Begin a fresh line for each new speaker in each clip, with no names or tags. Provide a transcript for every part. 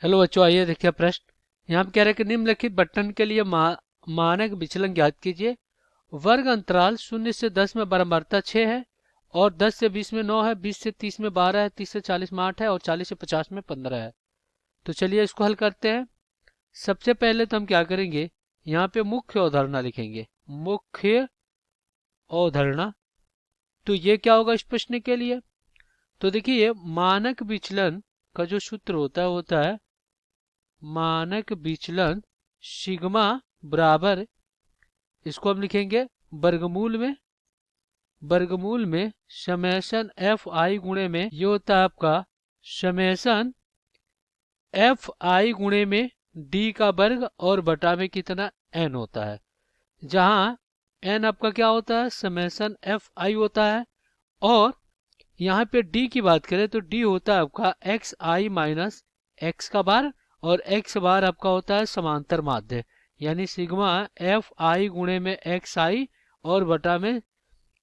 Hello बच्चों, आइए देखिए प्रश्न। यहाँ पे कह रहे हैं कि निम्नलिखित बंटन के लिए मानक विचलन ज्ञात कीजिए। वर्ग अंतराल 0 से 10 में बराबरता 6 है, और 10 से 20 में 9 है, 20 से 30 में 12 है, 30 से 40 में 8 है, और 40 से 50 में 15 है। तो चलिए इसको हल करते हैं। सबसे पहले तो हम क्या करेंगे, यहाँ पे मुख्य अवधारणा लिखेंगे। मुख्य अवधारणा, तो ये क्या होगा इस प्रश्न के लिए। तो देखिए, मानक विचलन का जो सूत्र होता है मानक विचलन सिग्मा बराबर, इसको हम लिखेंगे वर्गमूल में समेशन एफ आई गुणे में, ये होता है आपका समेशन एफ आई गुणे में डी का वर्ग और बटा में कितना एन होता है, जहां एन आपका क्या होता है समेशन एफ आई होता है। और यहाँ पे डी की बात करें तो डी होता है आपका एक्स आई माइनस एक्स का बार, और एक्स बार आपका होता है समांतर माध्य, यानी सिग्मा एफ आई गुणे में एक्स आई और बटा में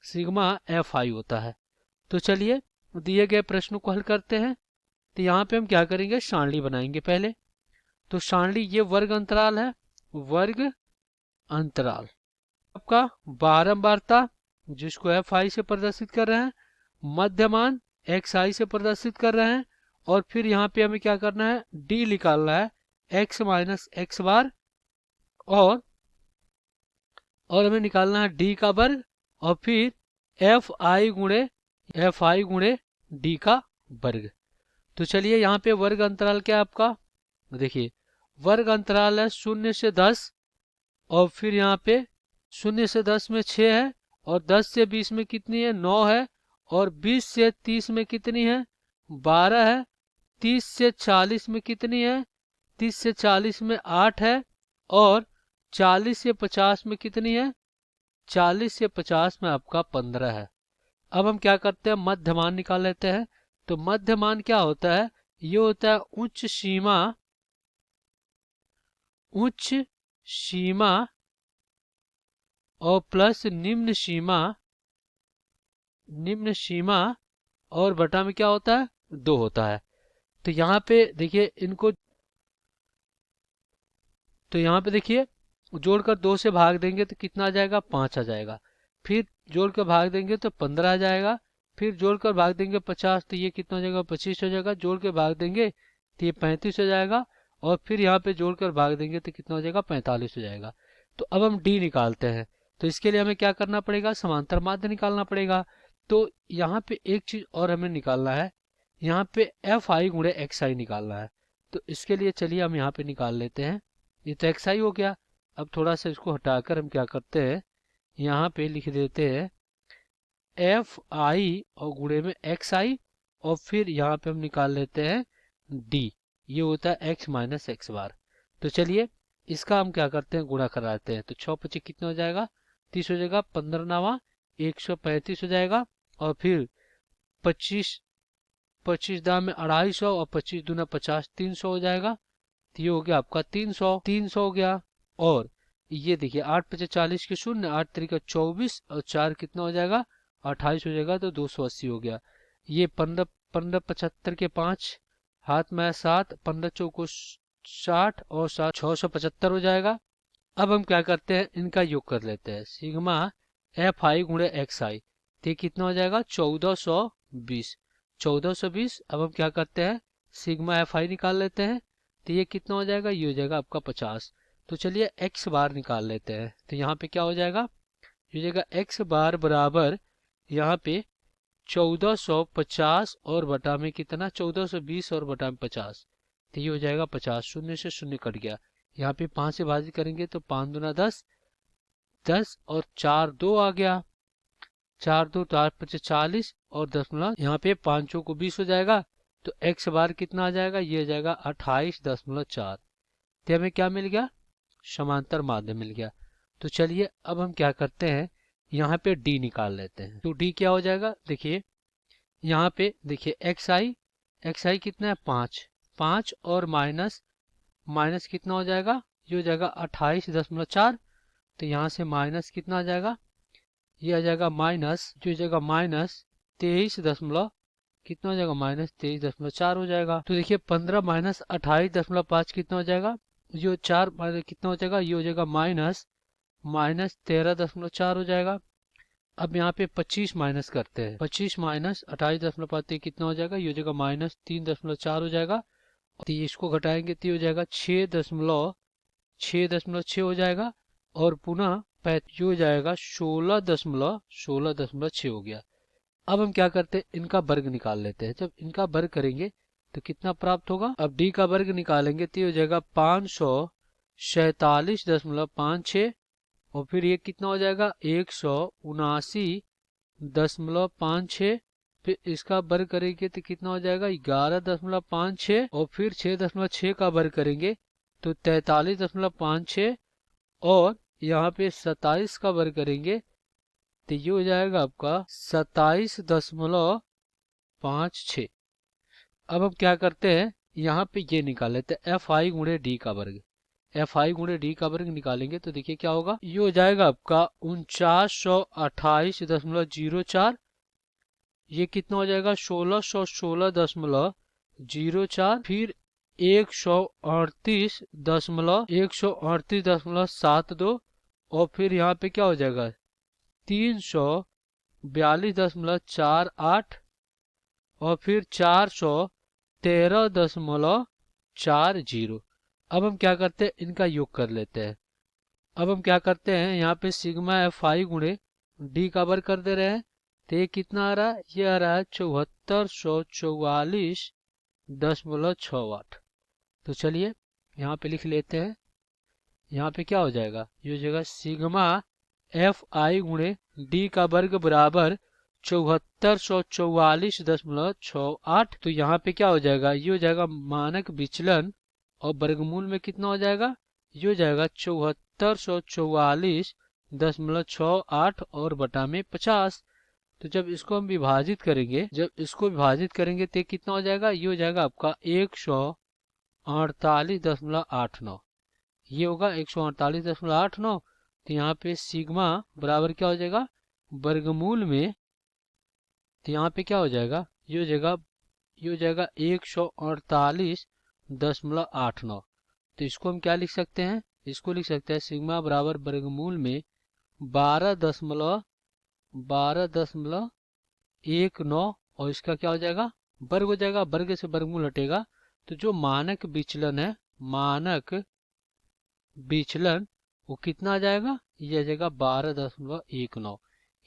सिग्मा एफ आई होता है। तो चलिए दिए गए प्रश्न को हल करते हैं। तो यहाँ पे हम क्या करेंगे, सारणी बनाएंगे पहले। तो सारणी, ये वर्ग अंतराल है, वर्ग अंतराल आपका बारंबारता जिसको एफ आई से प्रदर्शित कर रहे हैं, मध्यमान एक्स आई से प्रदर्शित कर रहे हैं, और फिर यहाँ पे हमें क्या करना है, डी निकालना है, एक्स माइनस एक्स बार, और हमें निकालना है डी का वर्ग, और फिर एफ आई गुणे डी का वर्ग। तो चलिए यहाँ पे वर्ग अंतराल क्या है आपका, देखिए वर्ग अंतराल है 0 से 10, और फिर यहाँ पे 0 से 10 में 6 है, और 10 से 20 में कितनी है 9 है, और 20 से 30 में कितनी है 12 है, 30 से 40 में कितनी है 30 से 40 में 8 है, और 40 से 50 में कितनी है 40 से 50 में आपका 15 है। अब हम क्या करते हैं, मध्यमान निकाल लेते हैं। तो मध्यमान क्या होता है, ये होता है उच्च सीमा और प्लस निम्न सीमा और बटा में क्या होता है 2 होता है। तो यहाँ पे देखिए इनको, तो यहाँ पे देखिए जोड़कर 2 से भाग देंगे तो कितना आ जाएगा 5 आ जाएगा, फिर जोड़कर भाग देंगे तो 15 आ जाएगा, फिर जोड़कर भाग देंगे 50 तो ये कितना हो जाएगा 25 हो जाएगा, जोड़ के भाग देंगे तो ये 35 हो जाएगा, और फिर यहाँ पे जोड़कर भाग देंगे तो कितना हो जाएगा 45 हो जाएगा। तो अब हम डी निकालते हैं। तो इसके लिए हमें क्या करना पड़ेगा, समांतर माध्य निकालना पड़ेगा। तो यहाँ पे एक चीज और हमें निकालना है, यहाँ पे एफ आई गुणे एक्स आई निकालना है। तो इसके लिए चलिए हम यहाँ पे निकाल लेते हैं। ये तो एक्स आई हो गया। अब थोड़ा सा इसको हटाकर हम क्या करते हैं, यहाँ पे लिख देते हैं एफ आई और गुणे में एक्स आई, और फिर यहाँ पे हम निकाल लेते हैं डी, ये होता है एक्स माइनस एक्स बार। तो चलिए इसका हम क्या करते हैं, गुणा कराते हैं। तो 6 × 25 कितना हो जाएगा 30 हो जाएगा, 15 9 135 हो जाएगा, और फिर 25 25 दाम में 250, और 25 दूना 50 300 हो जाएगा। तो ये हो गया आपका 300 हो गया। और ये देखिए 8 × 5 = 40 के शून्य, 8 × 3 = 24, और 4 कितना हो जाएगा 28 हो जाएगा, तो 280 हो गया। ये 15 15 75 के 5 हाथ में 7, 15 चौको 60, और 7 675 हो जाएगा। अब हम क्या करते हैं, इनका योग कर लेते हैं, सिग्मा एफ आई गुणे एक्स आई, तो ये कितना हो जाएगा 1420। 1420। अब हम क्या करते हैं, सिग्मा एफ आई निकाल लेते हैं। तो ये कितना हो जाएगा, ये हो जाएगा आपका 50। तो चलिए एक्स बार निकाल लेते हैं। तो यहाँ पे क्या हो जाएगा, ये हो जाएगा एक्स बार बराबर, यहाँ पे 1450 और बटा में कितना 1420 और बटा में 50, तो ये हो जाएगा 50। शून्य से शून्य कट गया, यहाँ पे 5 से भाजित करेंगे तो 5 दूना 10, 10 और 4 2 आ गया, 4 2 4 5 40, और 10 गुना यहाँ पे 5 चौको 20 हो जाएगा। तो एक्स बार कितना आ जाएगा, ये हो जाएगा 28.4। तो हमें क्या मिल गया, समांतर माध्य मिल गया। तो चलिए अब हम क्या करते हैं, यहाँ पे डी निकाल लेते हैं। तो डी क्या हो जाएगा, देखिए यहाँ पे देखिए एक्स आई कितना है 5, 5 और माइनस माइनस कितना हो जाएगा, ये हो जाएगा 28.4। तो यहाँ से माइनस कितना आ जाएगा, ये आ जाएगा माइनस, जो हो जाएगा -23.4, कितना हो जाएगा -23.4 हो जाएगा। तो देखिए 15 माइनस 28.5 कितना हो जाएगा, ये 4 कितना हो जाएगा, ये हो जाएगा -13.4 हो जाएगा। अब यहाँ पे 25 माइनस करते हैं, 25 माइनस 28.5 कितना हो जाएगा, ये हो जाएगा -3.4 हो जाएगा। तो इसको घटाएंगे तो ये हो जाएगा 6.6 हो जाएगा। और पुनः ये हो जाएगा 16.6 हो गया। अब हम क्या करते हैं, इनका वर्ग निकाल लेते हैं। जब इनका वर्ग करेंगे तो कितना प्राप्त होगा, अब d का वर्ग निकालेंगे तो ये हो जाएगा 547.56 और फिर ये कितना हो जाएगा 179.56। फिर इसका वर्ग करेंगे तो कितना हो जाएगा 11.56 और फिर 6.6 का वर्ग करेंगे तो 43.56 और यहाँ पे 27 का वर्ग करेंगे तो ये हो जाएगा आपका 27.56। अब हम क्या करते हैं, यहाँ पे ये निकाल लेते हैं एफ आई गुणे डी का वर्ग। एफ आई गुणे डी का वर्ग निकालेंगे तो देखिए क्या होगा, ये हो जाएगा आपका 4928.04। ये कितना हो जाएगा 1616.04, फिर 138.72 और फिर यहाँ पे क्या हो जाएगा 342.48 और फिर 413.40। अब हम क्या करते हैं, इनका योग कर लेते हैं। अब हम क्या करते हैं, यहाँ पे सिग्मा एफ आई गुणे डी का वर्ग कर दे रहे हैं तो ये कितना आ रहा है, ये आ रहा है 7444.68। तो चलिए यहाँ पे लिख लेते हैं। यहाँ पे क्या हो जाएगा, ये हो जाएगा सिग्मा एफ आई गुणे डी का वर्ग बराबर 7444.68। तो यहाँ पे क्या हो जाएगा, ये हो जाएगा मानक विचलन और वर्गमूल में कितना हो जाएगा, ये हो जाएगा 7444.68 और बटा में 50। तो जब इसको हम विभाजित करेंगे, तो कितना हो जाएगा, ये हो जाएगा आपका 148.89। ये होगा 148.89। तो यहाँ पे सिग्मा बराबर क्या हो जाएगा वर्गमूल में, तो यहाँ पे क्या हो जाएगा, ये हो जाएगा 148.89। तो इसको हम क्या लिख सकते हैं, इसको लिख सकते हैं सिग्मा बराबर वर्गमूल में 12.19 और इसका क्या हो जाएगा वर्ग हो जाएगा, वर्ग से वर्गमूल हटेगा तो जो मानक विचलन है, मानक विचलन वो कितना आ जाएगा, ये आ जाएगा 12.19।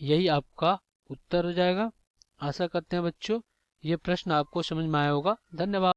यही आपका उत्तर हो जाएगा। आशा करते हैं बच्चों ये प्रश्न आपको समझ में आया होगा। धन्यवाद।